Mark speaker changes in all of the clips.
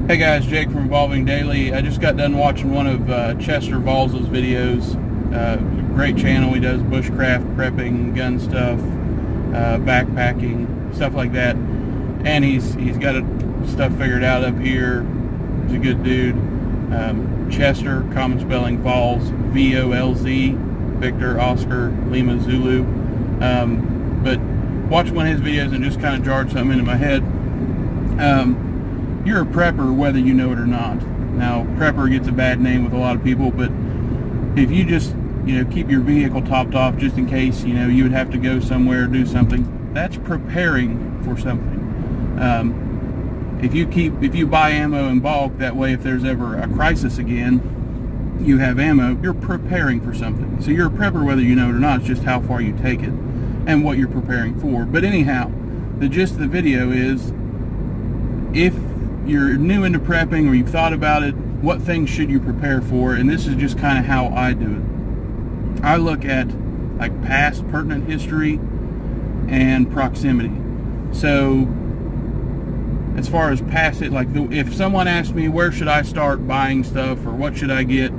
Speaker 1: Hey guys, Jake from Evolving Daily. I just got done watching one of Chester Valls' videos. Great channel. He does bushcraft, prepping, gun stuff, backpacking, stuff like that. And he's got stuff figured out up here. He's a good dude. Chester, common spelling Valls, V-O-L-Z, Victor, Oscar, Lima, Zulu. But watched one of his videos and just kind of jarred something into my head. You're a prepper whether you know it or not. Now, prepper gets a bad name with a lot of people, but if you just, keep your vehicle topped off just in case, you would have to go somewhere or do something, that's preparing for something. If you buy ammo in bulk, that way if there's ever a crisis again, you have ammo, you're preparing for something. So you're a prepper whether you know it or not. It's just how far you take it and what you're preparing for. But anyhow, the gist of the video is, if you're new into prepping or you've thought about it, what things should you prepare for? And this is just kind of how I do it. I look at like past pertinent history and proximity. So as far as past it, like if someone asked me where should I start buying stuff or what should I get,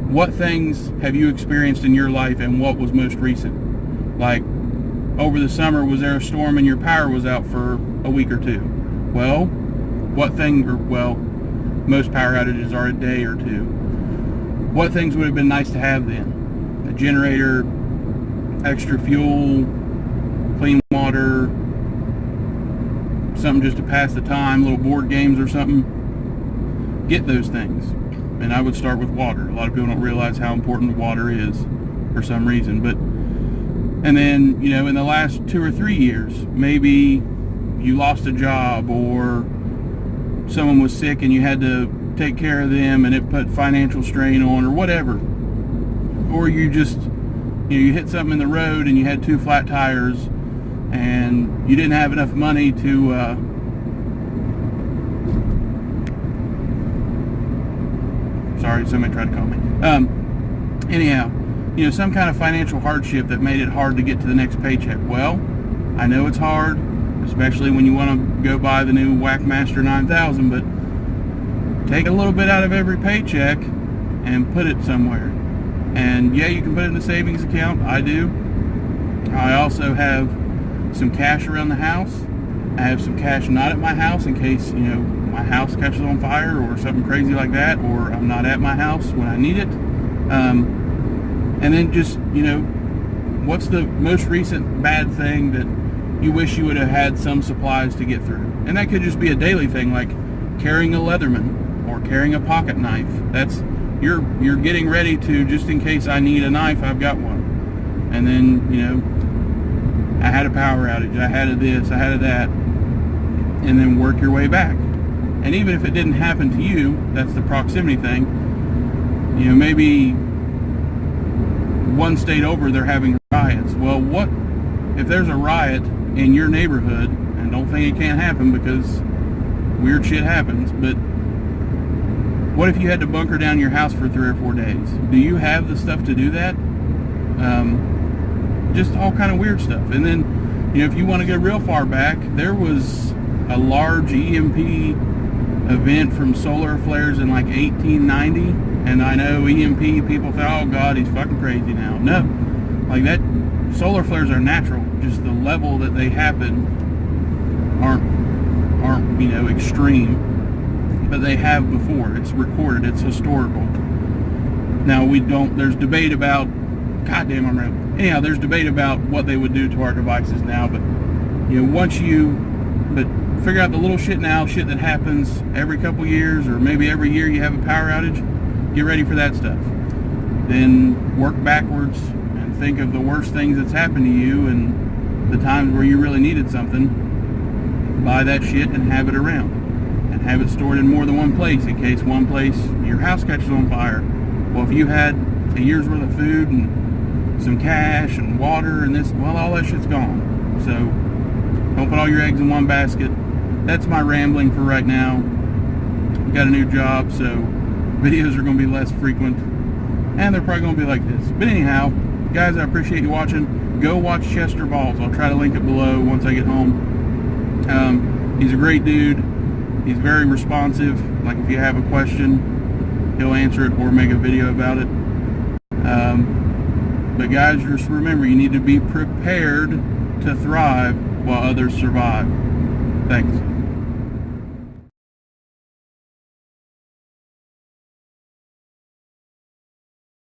Speaker 1: what things have you experienced in your life and what was most recent? Like over the summer, was there a storm and your power was out for a week or two? Well, most power outages are a day or two. What things would have been nice to have then? A generator, extra fuel, clean water, something just to pass the time, little board games or something. Get those things. And I would start with water. A lot of people don't realize how important water is for some reason. And then, in the last 2 or 3 years, maybe you lost a job or someone was sick and you had to take care of them and it put financial strain on or whatever. Or you just, you hit something in the road and you had 2 flat tires and you didn't have enough money to, sorry, somebody tried to call me. Anyhow, some kind of financial hardship that made it hard to get to the next paycheck. Well, I know it's hard, especially when you want to go buy the new Whackmaster 9000, but take a little bit out of every paycheck and put it somewhere. And yeah, you can put it in a savings account. I do. I also have some cash around the house. I have some cash not at my house in case, my house catches on fire or something crazy like that, or I'm not at my house when I need it. And then just, what's the most recent bad thing that you wish you would have had some supplies to get through? And that could just be a daily thing, like carrying a Leatherman or carrying a pocket knife. That's you're getting ready to, just in case I need a knife, I've got one. And then, I had a power outage, I had a this, I had a that, and then work your way back. And even if it didn't happen to you, that's the proximity thing. Maybe one state over they're having riots. Well, what if there's a riot in your neighborhood? And don't think it can't happen because weird shit happens, but what if you had to bunker down your house for 3 or 4 days? Do you have the stuff to do that? Just all kind of weird stuff. And then, if you want to go real far back, there was a large EMP event from solar flares in like 1890. And I know EMP people thought, oh God, he's fucking crazy now. No, like that, solar flares are natural. Just the level that they happen aren't extreme, but they have before. It's recorded. It's historical. Now there's debate about, goddamn, I'm rambling. Anyhow, there's debate about what they would do to our devices now, but figure out the little shit now, shit that happens every couple years or maybe every year you have a power outage. Get ready for that stuff. Then work backwards and think of the worst things that's happened to you and the times where you really needed something. Buy that shit and have it around. And have it stored in more than one place in case one place, your house catches on fire. Well, if you had a year's worth of food and some cash and water and this, well, all that shit's gone. So don't put all your eggs in one basket. That's my rambling for right now. Got a new job, so videos are going to be less frequent, and they're probably going to be like this. But anyhow, guys, I appreciate you watching. Go watch Chester Valls. I'll try to link it below once I get home. He's a great dude. He's very responsive. Like if you have a question, he'll answer it or make a video about it. But guys, just remember, you need to be prepared to thrive while others survive. Thanks.